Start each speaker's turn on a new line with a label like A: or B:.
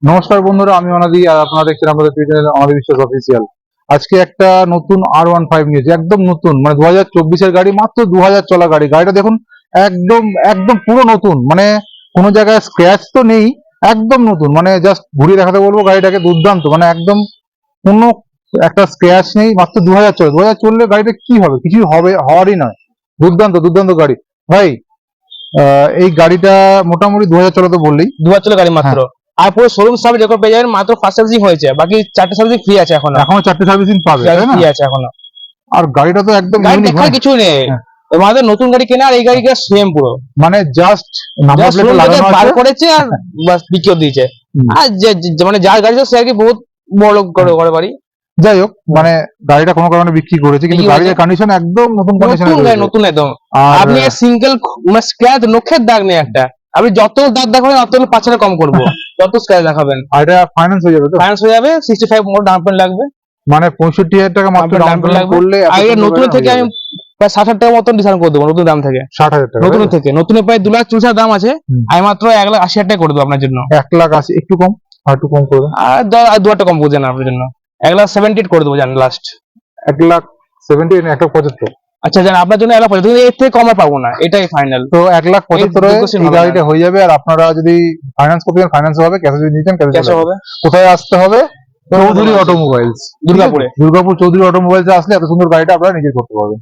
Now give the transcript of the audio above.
A: নমস্কার বন্ধুরা, আমি অনাদি আর আপনারা দেখছেন আমাদের চ্যানেল অনাদি বিশ্বাস অফিসিয়াল। আজকে একটা নতুন R15 নিয়েছি, একদম নতুন, মানে 2024-এর গাড়ি, মাত্র 2000 চলা গাড়ি। গাড়িটা দেখুন, একদম একদম পুরো নতুন, মানে কোনো জায়গায় স্ক্র্যাচ তো নেই, একদম নতুন। মানে জাস্ট ঘুরিয়ে দেখাতে বলবো গাড়িটাকে, দুর্দান্ত, মানে একদম কোনো একটা স্ক্র্যাচ নেই, মাত্র 2000 চলে। 2000 চললে গাড়িটা কি হবে, কিছু হবে, হওয়ারই নয়। দুর্দান্ত দুর্দান্ত গাড়ি ভাই। এই গাড়িটা মোটামুটি 2000 চলা তো বললেই,
B: 2000 চলে গাড়ি মাত্র। আর পুরো শোরুম সার্ভিস রেকর্ড পেয়ে যাবেন, মাত্র ফার্স্ট সার্ভিসিং হয়েছে, বাকি 4টে সার্ভিসিং ফ্রি আছে এখনো।
A: এখনো 4টে সার্ভিসিং পাবে, তাই না?
B: ফ্রি আছে এখনো।
A: আর গাড়িটা তো একদম
B: গাড়ি
A: ইউনিক,
B: দেখার কিছু নেই, আমাদের নতুন গাড়ি কেনা আর এই গাড়িটা সেম পুরো,
A: মানে জাস্ট নাম্বার
B: জাস্ট
A: প্লেট লাগানো
B: বার
A: আছে
B: করেছে আর বাস বিক্রি করে দিয়েছে। আর মানে যার গাড়ি সে আর কি বহুত বড় লোক করে বাড়ি।
A: যাই হোক, মানে গাড়িটা কোনো কারণে বিক্রি করেছে, কিন্তু
B: বিক্রি
A: গাড়ির
B: করেছে।
A: কন্ডিশন একদম নতুন কন্ডিশনে
B: নতুন গাড়ি,
A: রয়েছে।
B: নতুন একদম।
A: আর
B: আপনি সিঙ্গেল মানে স্ক্র্যাচ নখের দাগ নেই একটা, আপনি যত দাগ দেখাবেন তত 5 টাকা কম করবো, যত স্ক্র্যাচ দেখাবেন।
A: আর এটা ফাইন্যান্স হয়ে যাবে তো?
B: ফাইন্যান্স হয়ে যাবে, 65 মোট ডাউন পেমেন্ট লাগবে।
A: মানে 65,000 টাকা মাত্র
B: ডাউন
A: ডাউন
B: পেমেন্ট
A: পেমেন্ট
B: লাগবে।
A: করলে
B: আর এর নতুন থেকে আমি প্রায় 60,000 টাকা মতন ডিসকাউন্ট করে দেবো, নতুন দাম থেকে।
A: 60,000 টাকা
B: নতুন থেকে নতুন প্রায় 2,40,000 দাম আছে, আমি মাত্র 1,80,000 টাকা করে দেবো আপনার জন্য।
A: 1,80,000, একটু কম, আর একটু কম করে দেন।
B: আর 2,000 টাকা কম করে দেন আপনার জন্য, 1,78,000 করে দেবো জান লাস্ট।
A: 1,70,000, 1,75,000।
B: আচ্ছা জান, আপনার জন্য 1,75,000, এর থেকে কমে পাবো না, এটাই ফাইনাল।
A: তো 1,75,000 এই গাড়িটা হয়ে যাবে। আর আপনারা যদি ফাইন্যান্স করতে চান ফাইন্যান্স হবে, ক্যাশে যদি নিতেন
B: ক্যাশে হবে।
A: কোথায় আসতে হবে? চৌধুরী অটোমোবাইলস,
B: দুর্গাপুরে।
A: দুর্গাপুর চৌধুরী অটোমোবাইলস আসলে এত সুন্দর গাড়িটা আপনারা নিজে করতে পারবেন।